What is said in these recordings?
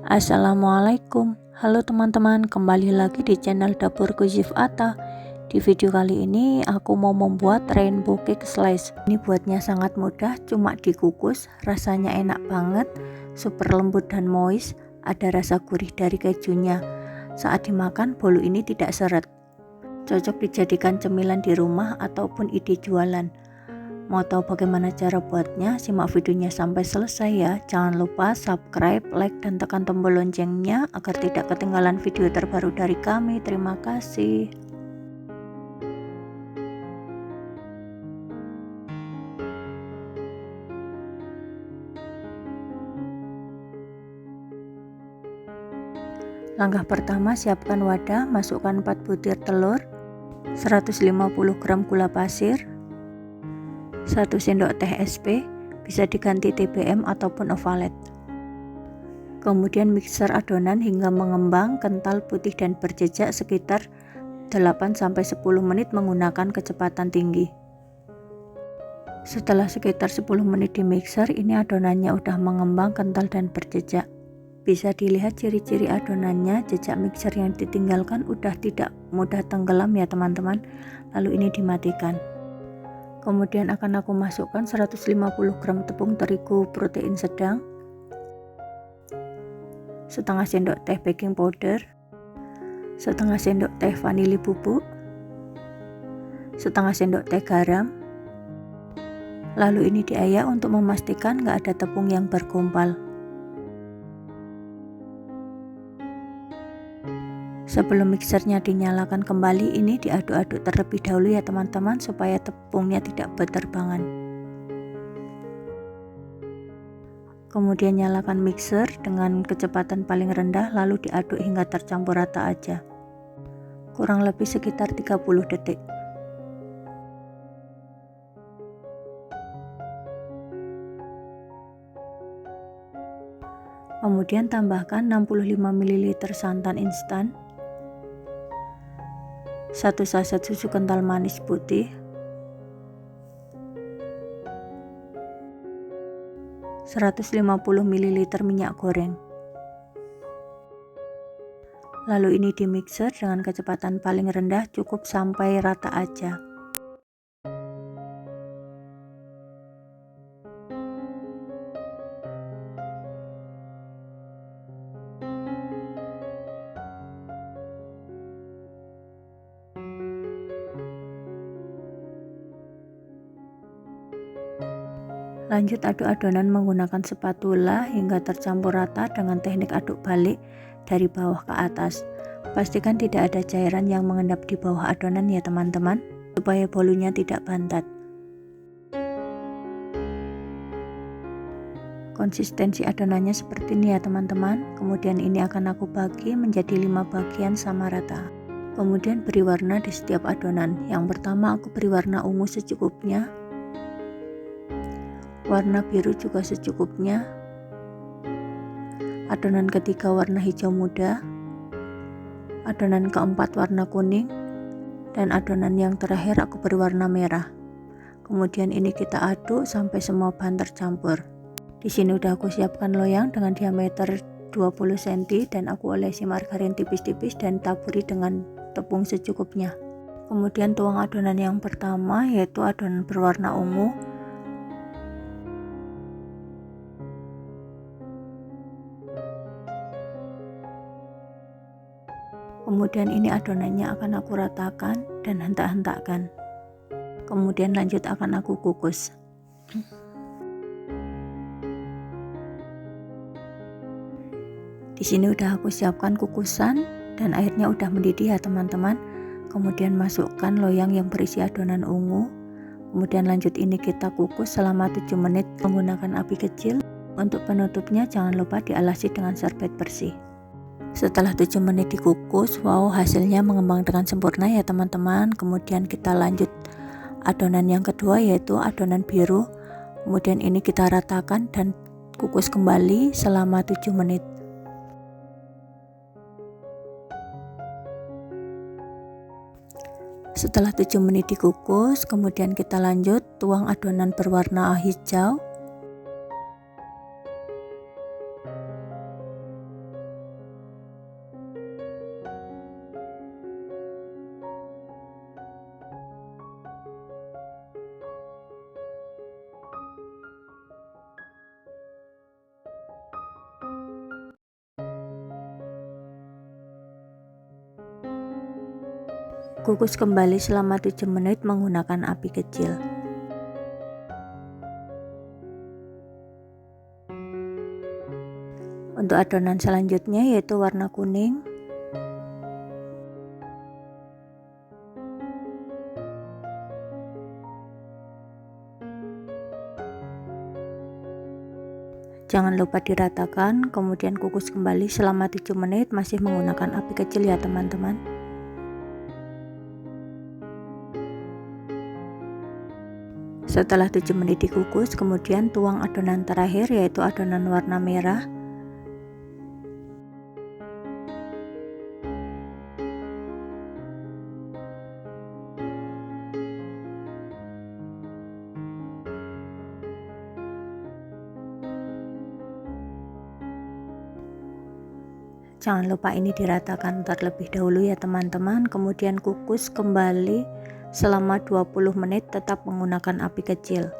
Assalamualaikum, halo teman-teman, kembali lagi di channel dapurku Zifata. Di video kali ini aku mau membuat rainbow cake slice. Ini buatnya sangat mudah, cuma dikukus, rasanya enak banget, super lembut dan moist, ada rasa gurih dari kejunya. Saat dimakan bolu ini tidak seret, cocok dijadikan cemilan di rumah ataupun ide jualan. Mau tahu bagaimana cara buatnya? Simak videonya sampai selesai ya. Jangan lupa subscribe, like, dan tekan tombol loncengnya agar tidak ketinggalan video terbaru dari kami. Terima kasih. Langkah pertama, siapkan wadah, masukkan 4 butir telur, 150 gram gula pasir, 1 sendok teh SP, bisa diganti TBM ataupun ovalet. Kemudian mixer adonan hingga mengembang, kental, putih dan berjejak sekitar 8-10 menit menggunakan kecepatan tinggi. Setelah sekitar 10 menit di mixer, ini adonannya udah mengembang, kental dan berjejak. Bisa dilihat ciri-ciri adonannya, jejak mixer yang ditinggalkan udah tidak mudah tenggelam ya teman-teman. Lalu ini dimatikan. Kemudian akan aku masukkan 150 gram tepung terigu protein sedang, setengah sendok teh baking powder, setengah sendok teh vanili bubuk, setengah sendok teh garam. Lalu ini diayak untuk memastikan nggak ada tepung yang bergumpal. Sebelum mixernya dinyalakan kembali, ini diaduk-aduk terlebih dahulu ya teman-teman, supaya tepungnya tidak berterbangan. Kemudian nyalakan mixer dengan kecepatan paling rendah, lalu diaduk hingga tercampur rata aja. Kurang lebih sekitar 30 detik. Kemudian tambahkan 65 ml santan instan, 1 saset susu kental manis putih, 150 ml minyak goreng. Lalu ini dimixer dengan kecepatan paling rendah, cukup sampai rata aja. Lanjut aduk adonan menggunakan spatula hingga tercampur rata dengan teknik aduk balik dari bawah ke atas. Pastikan tidak ada cairan yang mengendap di bawah adonan ya teman-teman, supaya bolunya tidak bantat. Konsistensi adonannya seperti ini ya teman-teman. Kemudian ini akan aku bagi menjadi 5 bagian sama rata. Kemudian beri warna di setiap adonan. Yang pertama aku beri warna ungu secukupnya, warna biru juga secukupnya, adonan ketiga warna hijau muda, adonan keempat warna kuning, dan adonan yang terakhir aku beri warna merah. Kemudian ini kita aduk sampai semua bahan tercampur. Di sini udah aku siapkan loyang dengan diameter 20 cm dan aku olesi margarin tipis-tipis dan taburi dengan tepung secukupnya. Kemudian tuang adonan yang pertama, yaitu adonan berwarna ungu. Kemudian ini adonannya akan aku ratakan dan hentak-hentakkan. Kemudian lanjut akan aku kukus. Di sini udah aku siapkan kukusan dan airnya udah mendidih ya teman-teman. Kemudian masukkan loyang yang berisi adonan ungu. Kemudian lanjut ini kita kukus selama 7 menit menggunakan api kecil. Untuk penutupnya jangan lupa dialasi dengan serbet bersih. Setelah 7 menit dikukus, wow, hasilnya mengembang dengan sempurna ya teman-teman. Kemudian kita lanjut adonan yang kedua, yaitu adonan biru. Kemudian ini kita ratakan dan kukus kembali selama 7 menit. Setelah 7 menit dikukus, kemudian kita lanjut tuang adonan berwarna hijau. Kukus kembali selama 7 menit menggunakan api kecil. Untuk adonan selanjutnya yaitu warna kuning. Jangan lupa diratakan, kemudian kukus kembali selama 7 menit masih menggunakan api kecil ya teman-teman. Setelah 7 menit dikukus, kemudian tuang adonan terakhir yaitu adonan warna merah. Jangan lupa ini diratakan terlebih dahulu ya teman-teman, kemudian kukus kembali selama 20 menit tetap menggunakan api kecil.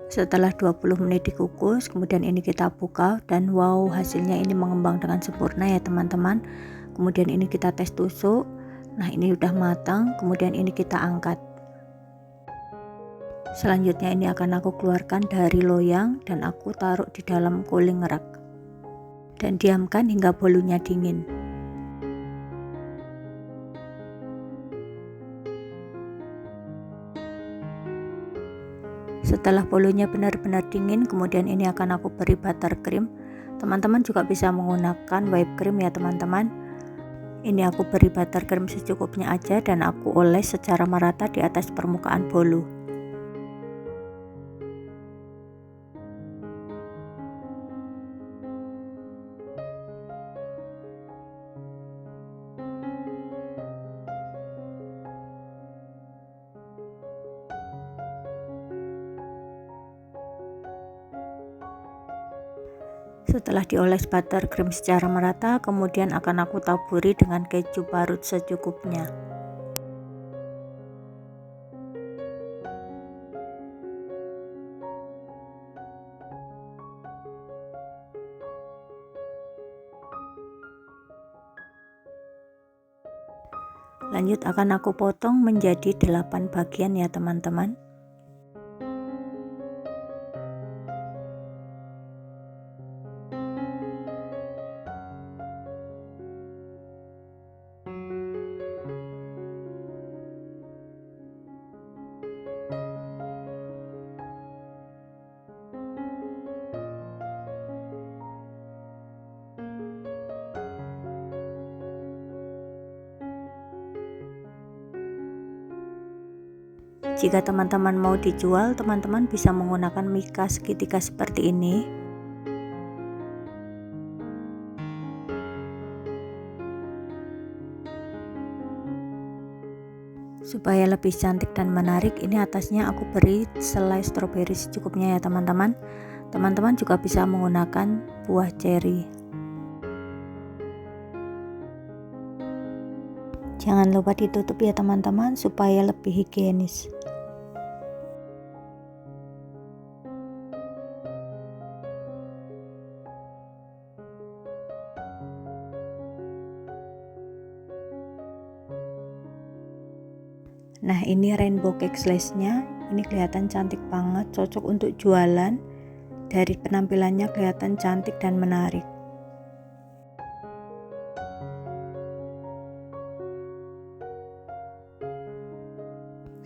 Setelah 20 menit dikukus, kemudian ini kita buka dan wow, hasilnya ini mengembang dengan sempurna ya teman-teman. Kemudian ini kita tes tusuk. Nah, ini udah matang, kemudian ini kita angkat. Selanjutnya ini akan aku keluarkan dari loyang dan aku taruh di dalam cooling rack dan diamkan hingga bolunya dingin. Setelah bolunya benar-benar dingin, kemudian ini akan aku beri buttercream. Teman-teman juga bisa menggunakan whipped cream ya teman-teman. Ini aku beri buttercream secukupnya aja dan aku oles secara merata di atas permukaan bolu. Setelah dioles buttercream secara merata, kemudian akan aku taburi dengan keju parut secukupnya. Lanjut akan aku potong menjadi 8 bagian ya teman-teman. Jika teman-teman mau dijual, teman-teman bisa menggunakan mika segitiga seperti ini. Supaya lebih cantik dan menarik, ini atasnya aku beri selai stroberi secukupnya ya teman-teman. Teman-teman juga bisa menggunakan buah ceri. Jangan lupa ditutup ya teman-teman supaya lebih higienis. Nah, ini rainbow cake slice-nya. Ini kelihatan cantik banget, cocok untuk jualan. Dari penampilannya kelihatan cantik dan menarik.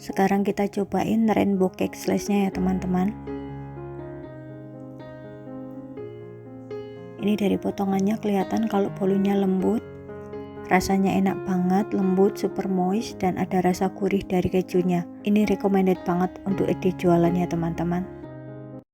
Sekarang kita cobain rainbow cake slice-nya ya teman-teman. Ini dari potongannya kelihatan kalau bolunya lembut. Rasanya enak banget, lembut, super moist, dan ada rasa gurih dari kejunya. Ini recommended banget untuk ide jualan ya teman-teman.